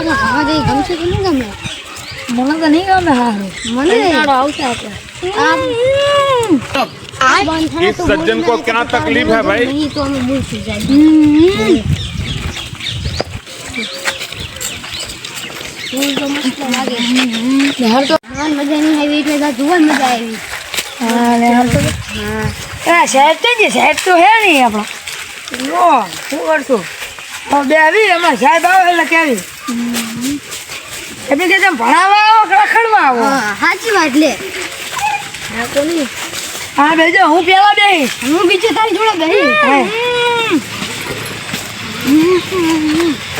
ગમશે કે નહીં ગમે? મને તો નહીં ગમે હારું. મને આવશે આપણે. इस सज्जन को क्या तकलीफ है भाई? नहीं तो हमें भूल सी जाएगी। तो मस्त लागे। यार तो हाँ मजा नहीं आई એટલે જા જોવા મજા આવી. હા यार तो હા સેટ તો હે નહીં આપણો. લો શું કરશું? હવે બે આવી એમાં સાહેબ આવે એટલે કેવી એમ કે જેમ ભણાવવા આવો કે રખડવા આવો? હા સાચી વાત લે. હા તો નહીં. હા બેજો હું પેલા બેહીશ. હું બીજે તારી જોડે બેહી.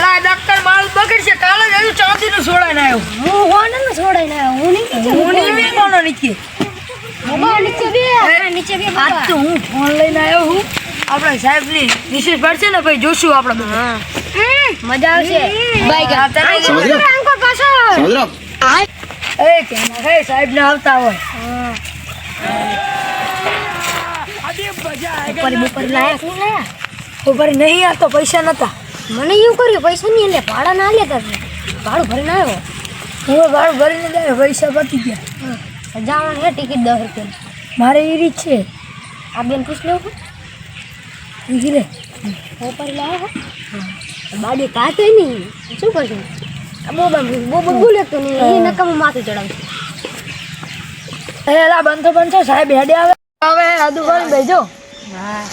લા ડોક્ટર માલ બગડશે કાલે જ હજુ ચાંદીનું છોડાઈને આવ્યો. હું હોને છોડાઈને આવ્યો. હું નહીં નીચે. હું નહીં બે કોનો નીચે. બાબા નીચે બે. નીચે બે આજ બાબા. તો હું ફોન લઈને આવ્યો હું. આપણા સાહેબની વિશેષ પડશે ને પછી જોશું આપણે બધા. મજા આવશે. બાઈક આવતા समझ रहे हो અંકો પાછો. समझ रहे हो એ કેમ હે સાહેબ ને આવતા હોય. ઉપર લાયા શું લાયા? ઉપર નહીં આ તો પૈસા નતા. મને એવું કર્યું પૈસા નહીં એટલે ભાડા ના લેતા ભાડું ભરીને આવ્યો. હું ભાડું ભરીને જાય પૈસા પતી ગયા. જવાનું છે ટિકિટ 10 રૂપિયા. મારે એ રીત છે. આ બેન પૂછ લેવું ઈગલે ઉપર લાયા બાડી કાતે નહીં શું કરશું? બોબા બોલે તો નહીં એ નકામું માથું ચડાવશું. એલા બંધો સાહેબ હેડે આવે હવે આ દુકાન બેજો. હા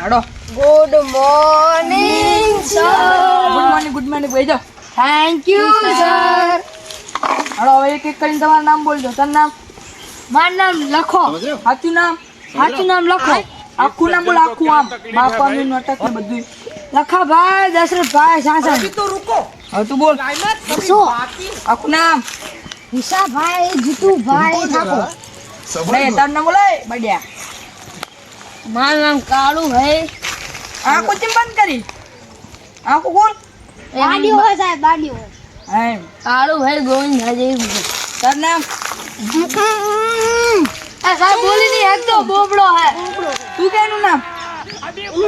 હાડો good morning sir. Good morning બેજો. Thank you sir. હાડો હવે એક એક કરીને તમારું નામ બોલજો. તારું નામ? મારું નામ લખો. समझ रहे हो સાચું નામ લખો. આખું નામ બોલ આખું આમ બાપાનું નાટક ને બધું લખાભાઈ દશરથભાઈ સાસા. તો રૂકો હવે તું બોલ શું? આખું નામ. હિસાભાઈ જીતુભાઈ ઠાકોર. નહીં તારું નામ બોલાય બડ્યા. મારું નામ કાળુ હે. આખું ચેમ બંધ કરી આખું બોલ. દાડી હોય સાહેબ દાડી હોય. હે કાળુ હે ગોવિંદ હજે. તારું નામ? આ સાહેબ બોલી નહીં એક તો બોબડો હે. તું કેનું નામ?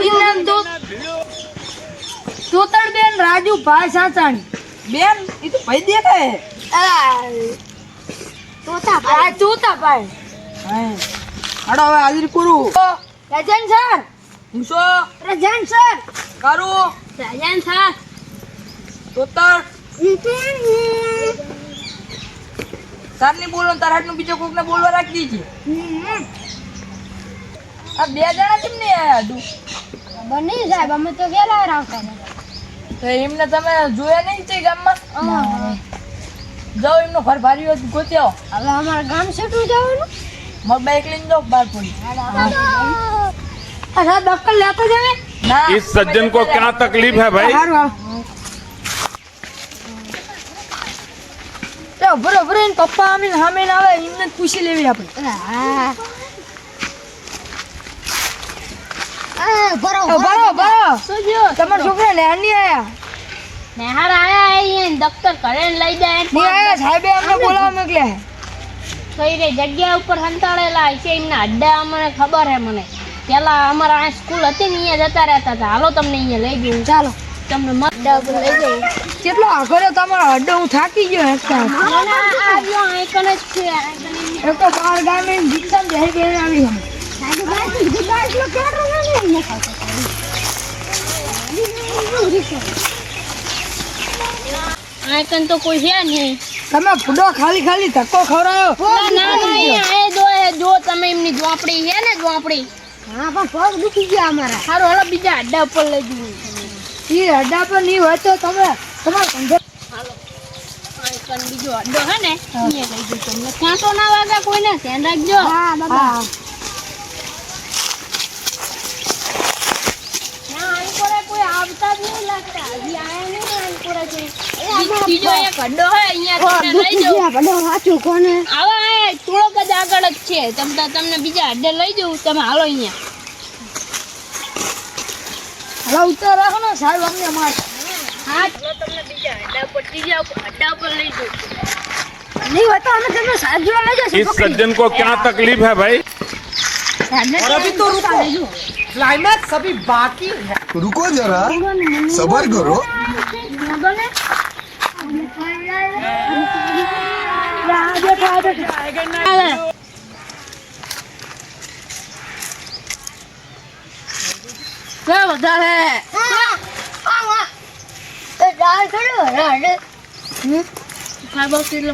ઈ નામ તો તોતરબેન રાજુભાઈ સાચાણી. બેન ઈ તો ભાઈ દેખાય. તોતાભાઈ. તોતાભાઈ. હે હાડો હવે હાજરી પૂરું. રજન સર. હું શો રજન સર. કરું રજન સર. તોતર તારની બોલો તાર હાટનું બીજો કોકને બોલવા રાખી દીધી. આ બે જણા કેમ નહીં આયા તું? બની સાહેબ અમે તો વેલા આવતા હતા. તો એમને તમે જોયા નહીં છે ગામમાં? જાઓ એમનો ઘર ભારી હોય ગોતી આવો. હવે અમારા ગામ છેટું જવાનું. મારું બાઈક લઈને જાઓ બહાર પડી. અચ્છા દક્કલ લેતો જાવે ના. इस सज्जन को क्या तकलीफ है भाई? હારું હાલ. એ બરોબર એને પપ્પા આમીને સામે આવે એમને જ પૂછી લેવી આપણે. બરો બરો શું જો તમારા છોકરા ને નહીં આયા? નેહાર આયા અહીં દફતર ઘરે લઈ જાય નહીં આયા સાહેબે અમને બોલાવવા મોકલ્યા. કઈ રે જગ્યા ઉપર હંતાળેલા છે એમના અડ્ડા અમને ખબર હે. મને પેલા અમારા આ સ્કૂલ હતી ને અહીંયા જતા રહેતા હતા. હાલો તમને અહીંયા લઈ ગયું. ચાલો તમને અડ્ડા ઉપર લઈ જવું. કેટલો આઘરો તમારો અડ્ડો હું થાકી ગયો એકતા. આવ્યો આઈકન જ છે. એક તો બહાર ગામે જીતમ બેહી બેહી આવી અમે. આઈકન તો કોઈ છે નહીં. તમે ફૂડો ખાલી ધક્કો ખવડાયો. ના જો તમે એમની ઝોપડી છે ને ઝોપડી. હા પણ પગ દુખી ગયા અમારા. સારું હાલો બીજા અડ્ડા ઉપર લઈ જવું. ઈ અડ્ડા પર નહીં હોય તો તમે તમારો ધંધો હાલો આઈકન બીજો અડ્ડો હે ને અહીંયા લઈ જજો. તમને કાંટો ના વાગે કોઈને ધ્યાન રાખજો. હા હા કોઈ આવતા જ નહીં લાગતા. હજી આયા નહીં આનપુરા જોઈ. બીજો એક અડ્ડો હે અહીંયા લઈ જાઓ. સાચું કોને આવા થોડોક જ આગળ જ છે. તમને બીજા અડ્ડે લઈ જવું. તમે હાલો અહીંયા. હાલો ઉતાર રાખો ને સાહેબ અમને માર. હા ચાલો તમને બીજા અડ્ડા ઉપર ત્રીજા અડ્ડા ઉપર લઈ જવું. નહીં હોય તો અમે તમને સાહેબ જોડે લઈ જશું. इस सज्जन को क्या तकलीफ है भाई? और अभी तो रुको, क्लाइमैक्स अभी बाकी है। रुको जरा सबर करो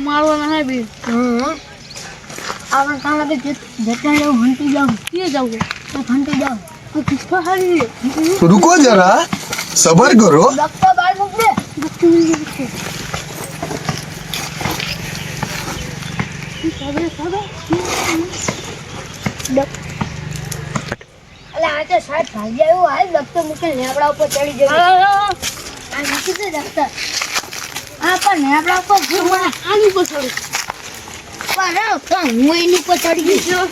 મારવાના હે બી આપણે કાલે જેટલા જવું હંટી જાવ કે જવું તો હંટી જાવ તો કિસ્સો હારી रुको जरा सबर करो ડક્ટર બાર મૂક દે અલે આ તો સાહેબ ભાઈ આવ્યો હાલ ડક્ટર મૂકે લેબડા ઉપર ચડી જવું આ મૂકી દે ડક્ટર આ પણ લેબડા ઉપર ઘૂમા આની ઉપર ચડી પણ હું એની ઉપર ચડી ગયો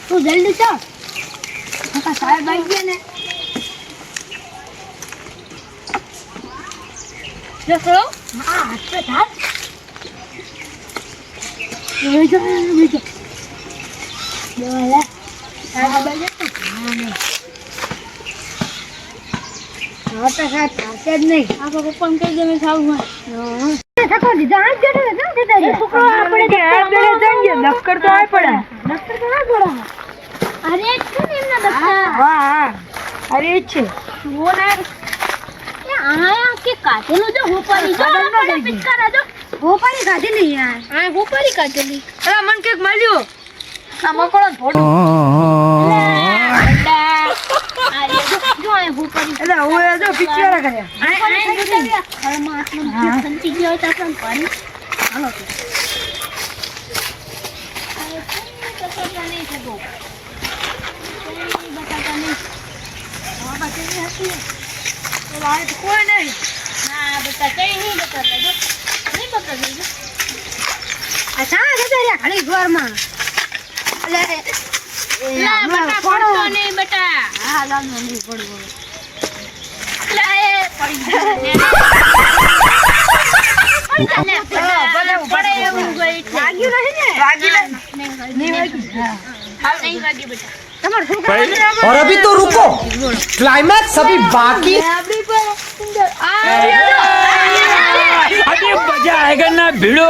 તું જલ્દી ચાલ કાકા સાહેબ આવી ગયા ને દેખો હા હાથ પે થાર બેજો બોલા સાહેબ આવી ગયા હા તો સાહેબ થાશે જ નહીં આ પપ્પાને કહી દે મેં ખાવું હોય થકો દીધા હાથ જોડે ના દેતા છોકરો આપણે હાથ જોડે જઈએ દફતર તો આય પડે દફતર તો ના જોડા અરે છે ને એમના દફતર હા અરે છે वो ना ये आया के काटेलो जो होपारी जो આપણે પિચકારા જો હોપારી કાઢી નહીં યાર આ હોપારી કાઢેલી અરે મન કેક મળ્યો આ મકોળો ફોટો અરે જો આ હોપારી એટલે ઓય જો પિચકારા કર્યા આ હળમાં આત્મા સંતી ગયો તો પણ પાણી હાલો તો બટાકા નહીં થતો બટાકા નહીં કોઈ નહીં ના બતા કઈ નહીં બતા જો નહીં બતા જો આ સા જતા રહ્યા ખાલી ઘરમાં એટલે ના બટા પડતો નહીં બટા હા લાગનો નહીં પડવો એટલે એ પડી ગયો પડે એવું ગઈ વાગ્યું નહીં ને વાગ્યું નહીં વાગ્યું હા નહીં વાગ્યું બેટા और अभी तो रुको, क्लाइमैक्स अभी बाकी। अभी मजा आएगा ना भिड़ो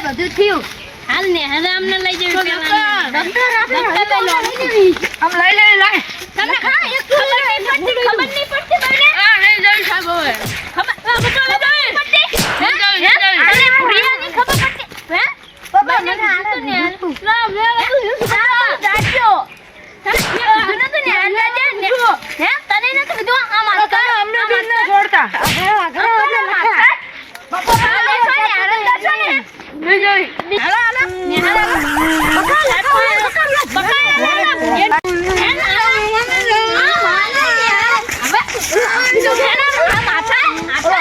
બધું થયું હાલ ને હવે અમને લઈ જવી પેલા ડોક્ટર આમ લઈ લાય તમે ખા એક ખબર નહીં પડતી બને હા લઈ જઈ સાહેબ હવે ખબર બતો લઈ જઈ પડતી હે અરે પુરિયાની ખબર પડતી હે પપ્પા મને આતો ને લા મે જાજો તને તો ને આલા દે ને હે તને ન કીધું આ માર કા અમને બિન ન છોડતા હે આગળ પપ્પા લઈ છો ને આનંદ છો ને લઈ જઈ હાલો હાલો ને હાલો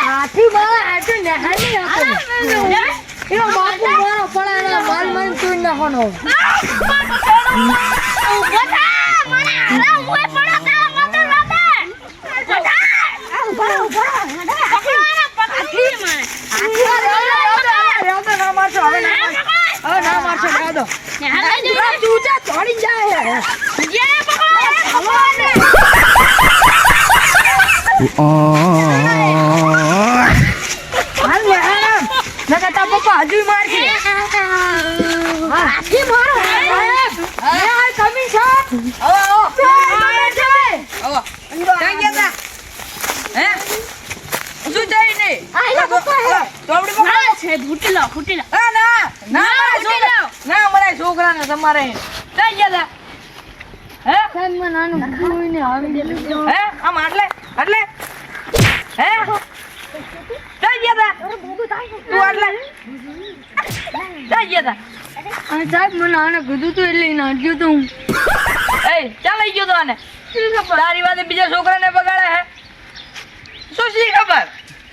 હાથી બા હાથી ને હાની એનો બાપુ મારો પડાના માલ મન તું નાખવાનો પપ્પા હજુ માર છે હાથી મારો કમી છે છોકરાને તમારે આમ આટલે આટલે હે કઈ ગયા તું આટલે કઈ ગયા સાહેબ મને આને કીધું તું એટલે નાટ્યો તો હું એ ચાલ લઈ ગયો તો આને તારી વાતે બીજા છોકરાને બગાડે હે શું શી ખબર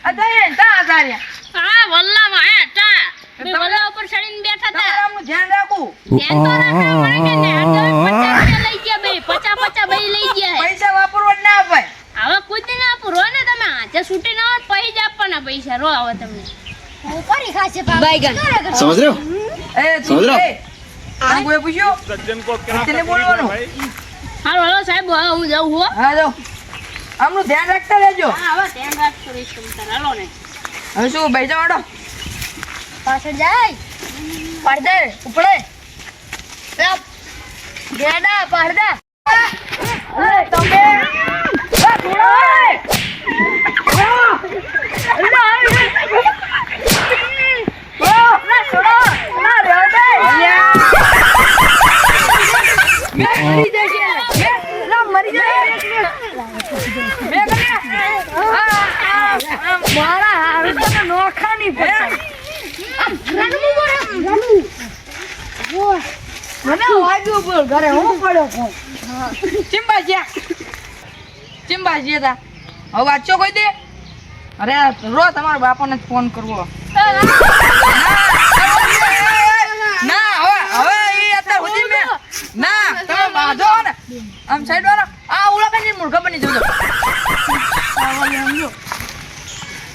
અતારે તા આચાર્યા હા વલ્લામાં હે તા મે વલ્લા ઉપર ચડીને બેઠા હતા હું ધ્યાન રાખું ધ્યાન તો રાખો મને કે ને 50 લઈ ગયા બે 50 બઈ લઈ ગયા હે. પૈસા વાપરવા જ ના અપાય. હવે કોઈ દી ના આપો રો ને તમે આજે છૂટી ના હોય પછી જ આપવાના પૈસા રો હવે તમને समझ रहे हो એ તું સમજો. એ આને કોઈ પૂછ્યું सज्जन को क्या तेने तकलीफ बोलवा है नो। भाई હાલો હાલો સાહેબ હવે હું જાઉં હો. હા જો આમનું ધ્યાન રાખતા રહેજો. હા હવે ધ્યાન રાખતો રહીશ તમે તાર હાલો ને. હવે શું ભાઈ જવાડો પાછળ જાય પડદે ઉપડે ગેડા પડદા તમે થોડો મારા હારું તો નોખા નહીં પડતા મને વાગ્યું બોલ ઘરે હું પડ્યો ફોન ચિંબાજી હતા હવે વાંચો કોઈ દે અરે રો તમારા બાપાને જ ફોન કરવો ના હવે ઈ અત્યાર સુધી મેં ના તમે બાંધો ને આમ સાઈડ વાળા આ ઓલા કઈ મૂર્ખા બની જજો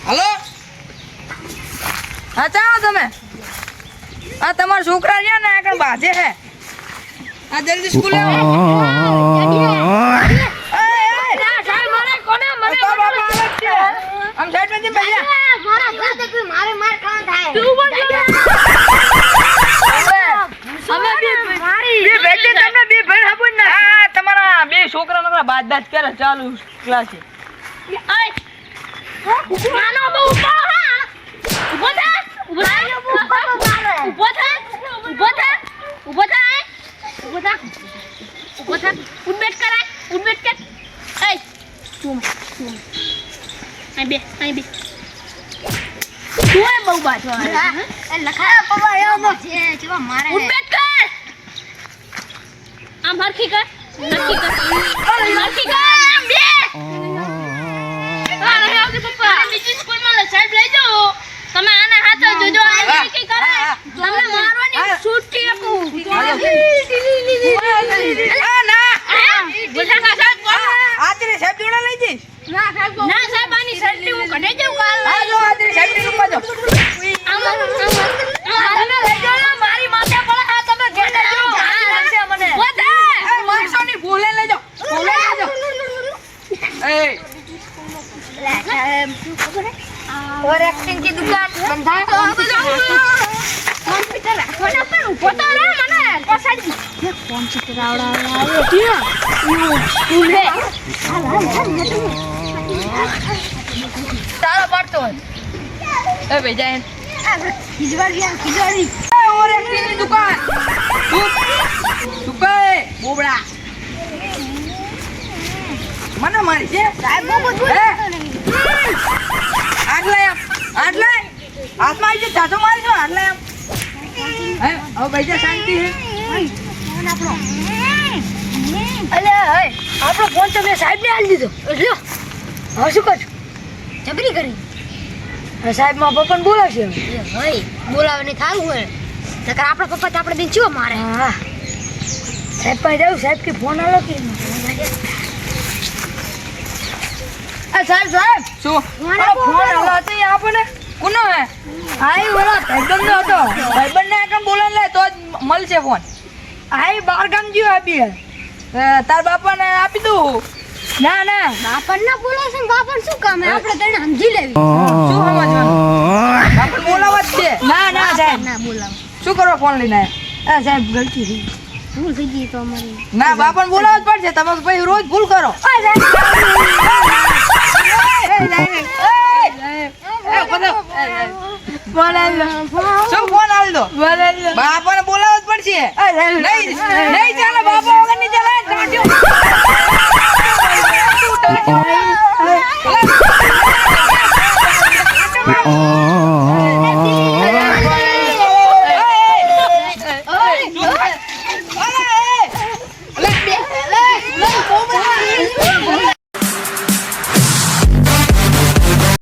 હલો હા ચાલો તમે આ તમારા છોકરા રહ્યા ને આગળ બાંધે હે આ જલ્દી સ્કૂલે આવો આમ સાઈડ માં ભૈયા તમારા બે છોકરા નકરા બાદ કરે ચાલુ ક્લાસ છે નાનો બહુ ઉભો હા ઉભો થા ઉભો થા ઉભો થા ઉભો થા ઉભો થા ઉભો થા ઉભો થા ઉઠબેઠ કરાય ઉઠબેઠ કર એ તું અહીં બે તું એ બહુ બાજો એ લખાયા પપ્પા એવો છે કેવા મારે ઉઠબેઠ કર આમ હરખી કર હરખી કર આમ બે બીજી સ્કૂલમાં સાહેબ લઈ જાઓ તમે આના હાથ જોજો આ કી કરે તમને મારવાની છૂટી આપું ના બોલા કા સાહેબ આતરે સાહેબ જોડા લઈ જઈશ ના સાહેબ આની સર્ટી હું કઢે જાઉં કાલ આ જો આતરે સાહેબ ની રૂમમાં જો તમે લઈ જાઓ મારી માથે પડે આ તમે ઘેડે જો મને એ મારસો ની ભૂલે લઈ જાઓ ભૂલે લઈ જાઓ એ और एक्टिंग की दुकान बंधा कंप्यूटर रखना पर ऊपर तो रे मने कोसाडी ये कंप्यूटर आवड़ा આવે ક્યાં ઊભે તારા પાડતો એ ભેજા ખીજવાડી ઓર એક્ટિંગ ની દુકાન દુકાન બોબડા મને મારી છે સાહેબ બહુ આટલે હાથમાં આવી છે ચાચો મારી છો આટલે એમ હે હવે ભેજા શાંતિ હે અલે હે આપણો ફોન તો મેં સાહેબ ને આલી દીધો લ્યો હવે શું કરશું જબરી કરી સાહેબ માં પપ્પાને બોલાવશે ભાઈ બોલાવે ને થારું હોય નકર આપણા પપ્પા તો આપણે દિન ચીવો મારે હા સાહેબ પાસે જાવ સાહેબ કે ફોન આલો કે સાહેબ શું ફોન આલો હતો એ આપને કોનો હે આઈ ઓલા ભાઈબંધ હતો ભાઈબંધ ને કામ બોલાન લે તો જ મળશે ફોન આઈ બાર ગામ જીવ આપી તાર બાપાને આપી દઉં ના ના બાપણ ના બોલાવશે ને બાપણ શું કામ હે આપણે તને સમજી લેવી શું સમજવાનું બાપણ બોલાવા જ છે ના ના સાહેબ ના બોલાવ શું કરવા ફોન લઈને આયા સાહેબ ગલતી થઈ ભૂલ થઈ ગઈ તો અમારી ના બાપણ બોલાવવા જ પડશે તમે પછી રોજ ભૂલ કરો શું ફોન આલ દો બાપાને બોલાવવા જ પડશે નહીં ચાલે બાપા